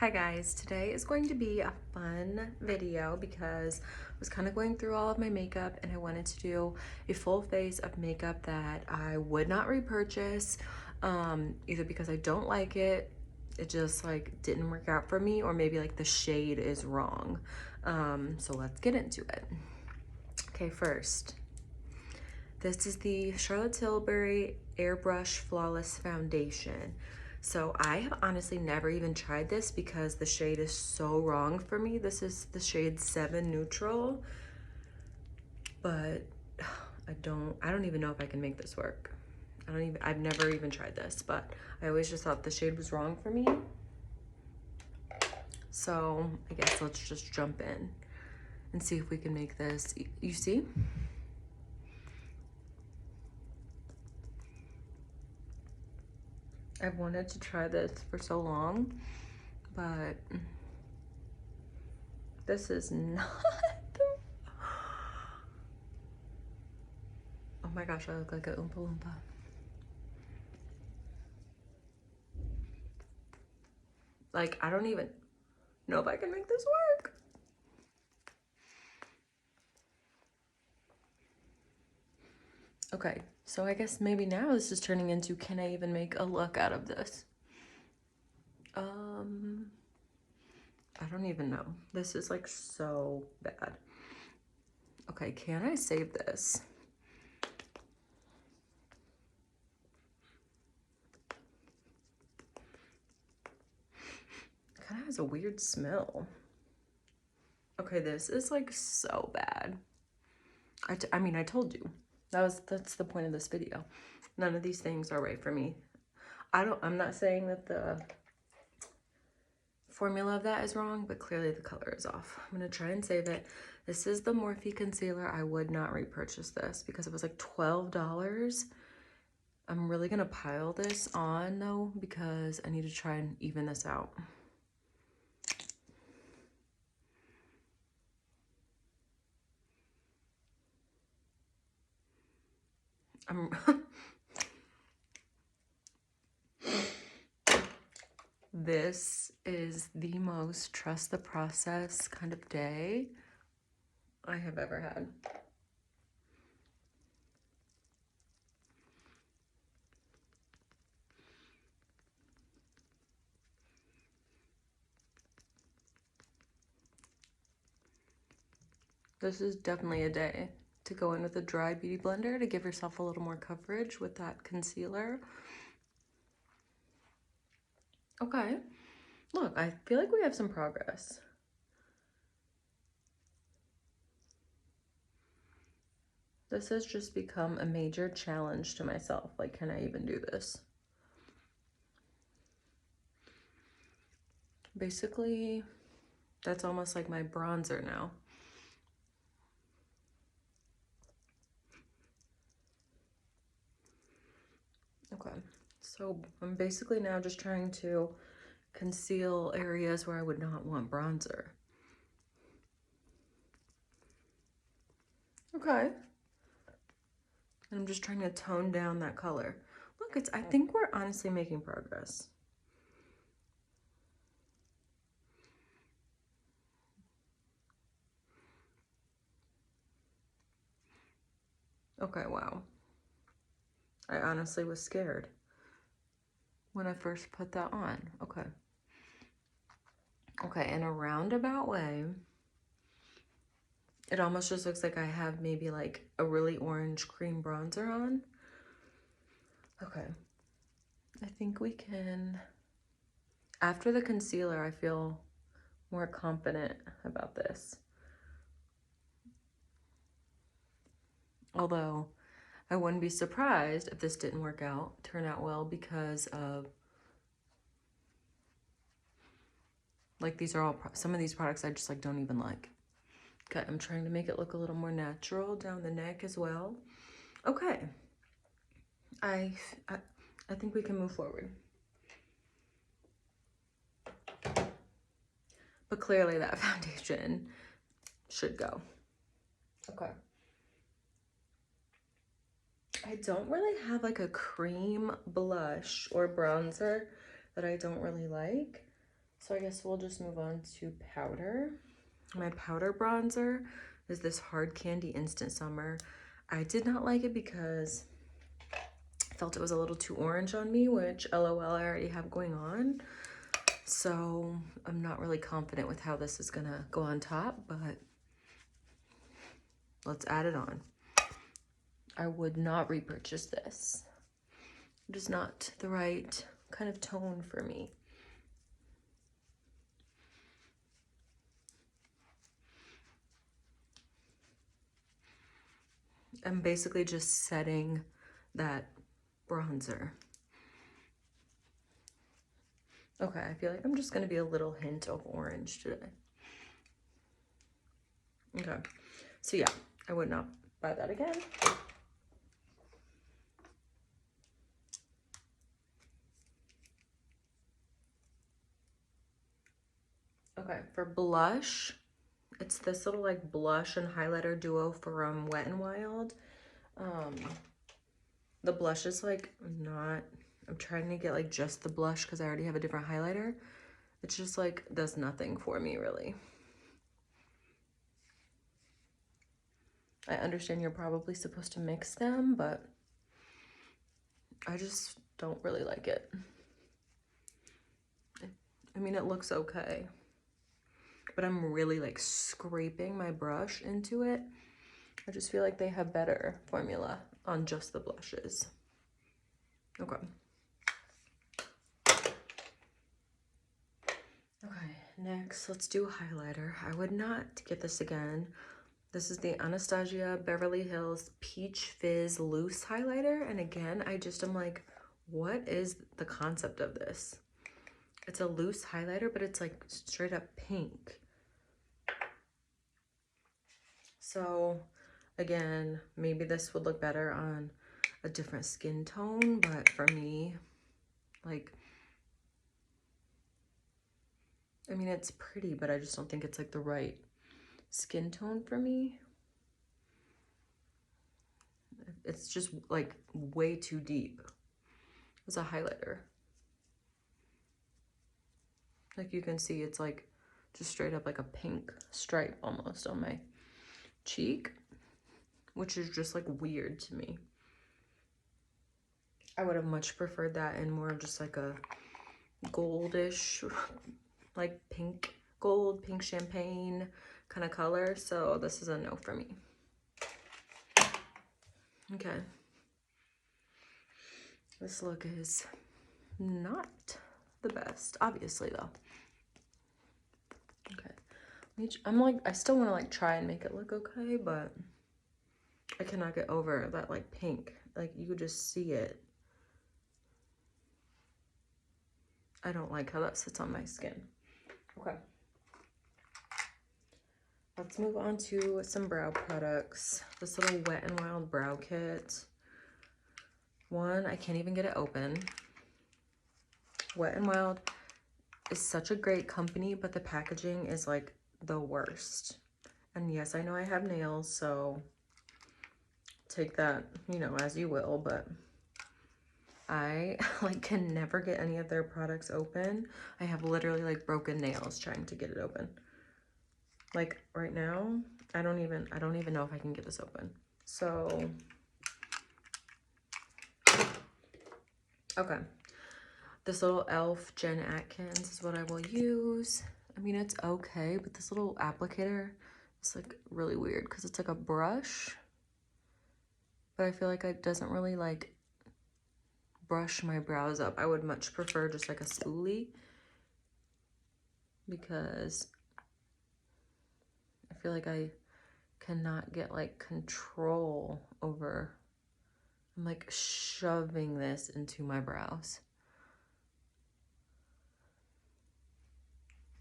Hi guys, today is going to be a fun video because I was kind of going through all of my makeup and I wanted to do a full face of makeup that I would not repurchase, either because I don't like it, it just like didn't work out for me, or maybe like the shade is wrong. So let's get into it. Okay, first, this is the Charlotte Tilbury Airbrush Flawless Foundation. So I have honestly never even tried this because the shade is so wrong for me. This is the shade 7 Neutral, but I don't even know if I can make this work. I've never even tried this, but I always just thought the shade was wrong for me. So I guess let's just jump in and see if we can make this. You see? I've wanted to try this for so long, but this is not oh my gosh, I look like a Oompa Loompa. Like, I don't even know if I can make this work. Okay, so I guess maybe now this is turning into, can I even make a look out of this? I don't even know. This is like so bad. Okay, can I save this? It kind of has a weird smell. Okay, this is like so bad. I mean, I told you. That's the point of this video. None of these things are right for me. I'm not saying that the formula of that is wrong, but clearly the color is off. I'm gonna try and save it. This is the Morphe concealer. I would not repurchase this because it was like $12. I'm really gonna pile this on though because I need to try and even this out. This is the most trust the process kind of day I have ever had. This is definitely a day to go in with a dry beauty blender to give yourself a little more coverage with that concealer. Okay, look, I feel like we have some progress. This has just become a major challenge to myself. Like, can I even do this? Basically, that's almost like my bronzer now. Okay, so I'm basically now just trying to conceal areas where I would not want bronzer. Okay. And I'm just trying to tone down that color. Look, I think we're honestly making progress. Okay, wow. I honestly was scared when I first put that on. Okay. Okay, in a roundabout way, it almost just looks like I have maybe like a really orange cream bronzer on. Okay. I think we can, after the concealer, I feel more confident about this. Although I wouldn't be surprised if this didn't turn out well, because of like, these are all, some of these products I just like don't even like. Okay, I'm trying to make it look a little more natural down the neck as well. Okay, I think we can move forward. But clearly that foundation should go. Okay. I don't really have like a cream blush or bronzer that I don't really like. So I guess we'll just move on to powder. My powder bronzer is this Hard Candy Instant Summer. I did not like it because I felt it was a little too orange on me, which LOL, I already have going on. So I'm not really confident with how this is gonna go on top, but let's add it on. I would not repurchase this. It is not the right kind of tone for me. I'm basically just setting that bronzer. Okay, I feel like I'm just gonna be a little hint of orange today. Okay, so yeah, I would not buy that again. Okay, for blush, it's this little like blush and highlighter duo from Wet n Wild. The blush is like not, I'm trying to get like just the blush because I already have a different highlighter. It's just like does nothing for me really. I understand you're probably supposed to mix them, but I just don't really like it. I mean, it looks okay, but I'm really like scraping my brush into it. I just feel like they have better formula on just the blushes. Okay. Okay, next, let's do highlighter. I would not get this again. This is the Anastasia Beverly Hills Peach Fizz Loose Highlighter. And again, I just am like, what is the concept of this? It's a loose highlighter, but it's like straight up pink. So again, maybe this would look better on a different skin tone, but for me, like, I mean, it's pretty, but I just don't think it's like the right skin tone for me. It's just like way too deep as a highlighter. Like you can see, it's like just straight up like a pink stripe almost on my cheek, which is just like weird to me. I would have much preferred that in more of just like a goldish, like pink, gold, pink champagne kind of color. So this is a no for me. Okay. This look is not the best, obviously though. Okay. I'm like, I still want to like try and make it look okay, but I cannot get over that like pink. Like you could just see it. I don't like how that sits on my skin. Okay. Let's move on to some brow products. This little Wet n Wild brow kit. One, I can't even get it open. Wet n Wild is such a great company, but the packaging is like the worst. And yes, I know I have nails, so take that, you know, as you will, but I like can never get any of their products open. I have literally like broken nails trying to get it open. Like right now, I don't even know if I can get this open. So, okay. This little e.l.f. Jen Atkins is what I will use. I mean, it's okay, but this little applicator is like really weird because it's like a brush, but I feel like it doesn't really like brush my brows up. I would much prefer just like a spoolie because I feel like I cannot get like control over, I'm like shoving this into my brows.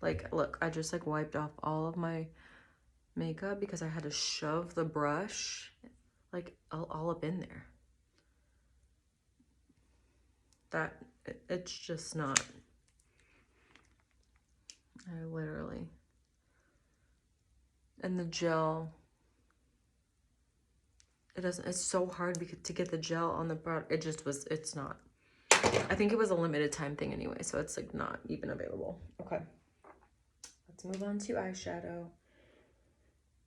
Like, look, I just like wiped off all of my makeup because I had to shove the brush like all up in there. It's just not, I literally, and the gel, it's so hard to get the gel on the product. It's not. I think it was a limited time thing anyway, so it's like not even available. Okay. Let's move on to eyeshadow.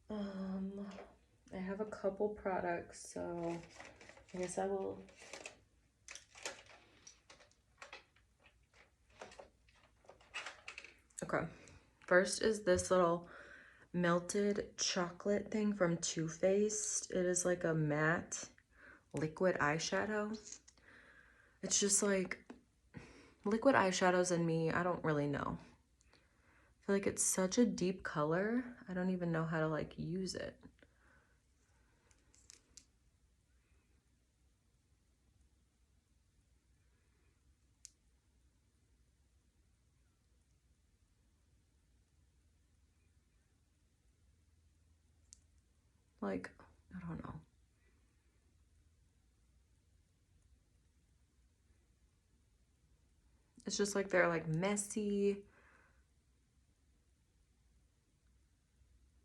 I have a couple products, so I guess I will. Okay. First is this little melted chocolate thing from Too Faced. It is like a matte liquid eyeshadow. It's just like liquid eyeshadows and me, I don't really know. I feel like it's such a deep color. I don't even know how to like use it. Like, I don't know. It's just like they're like messy.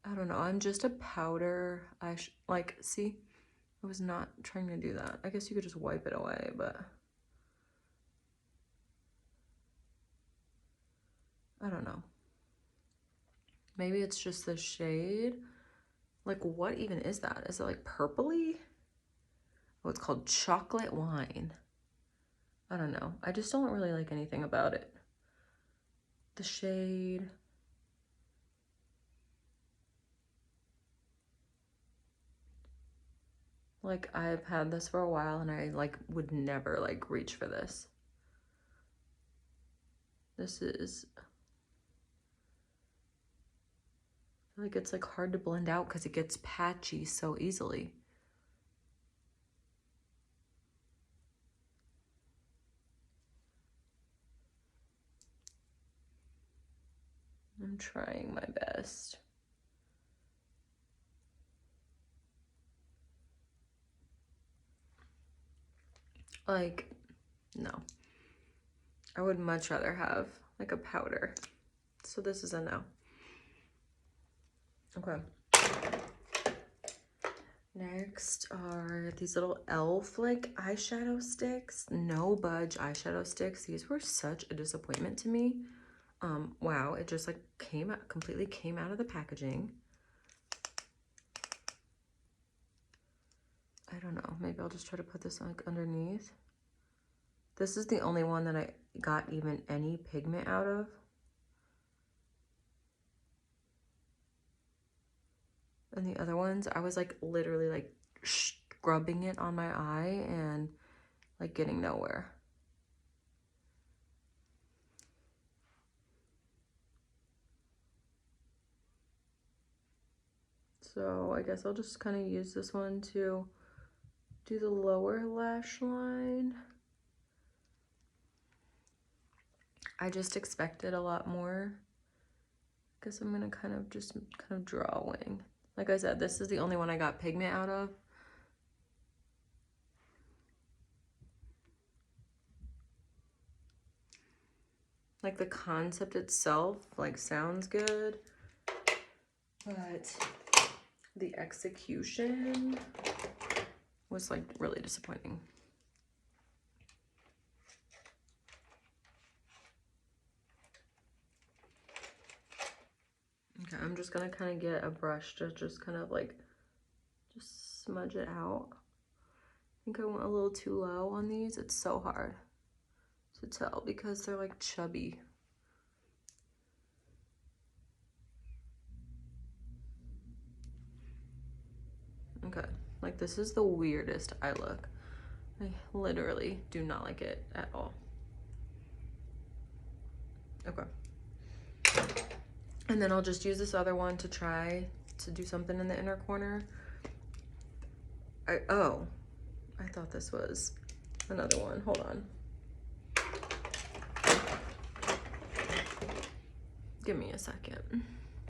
I don't know. I'm just a powder. Like, see, I was not trying to do that. I guess you could just wipe it away, but I don't know. Maybe it's just the shade. Like, what even is that? Is it like purpley? Oh, it's called Chocolate Wine. I don't know. I just don't really like anything about it. The shade. Like, I've had this for a while and I like would never like reach for this. This is, I feel like it's like hard to blend out because it gets patchy so easily. I'm trying my best. Like, no. I would much rather have like a powder. So this is a no. Okay. Next are these little elf like eyeshadow sticks. No budge eyeshadow sticks. These were such a disappointment to me. Wow, it just like completely came out of the packaging. I don't know, maybe I'll just try to put this like underneath. This is the only one that I got even any pigment out of. And the other ones, I was like literally like scrubbing it on my eye and like getting nowhere. So I guess I'll just kind of use this one to do the lower lash line. I just expected a lot more. I guess I'm gonna kind of draw a wing. Like I said, this is the only one I got pigment out of. Like the concept itself, like sounds good, but the execution was like really disappointing. Okay, I'm just gonna kind of get a brush to just kind of like just smudge it out. I think I went a little too low on these. It's so hard to tell because they're like chubby. Okay, like this is the weirdest eye look. I literally do not like it at all. Okay. And then I'll just use this other one to try to do something in the inner corner. Oh, I thought this was another one. Hold on. Give me a second.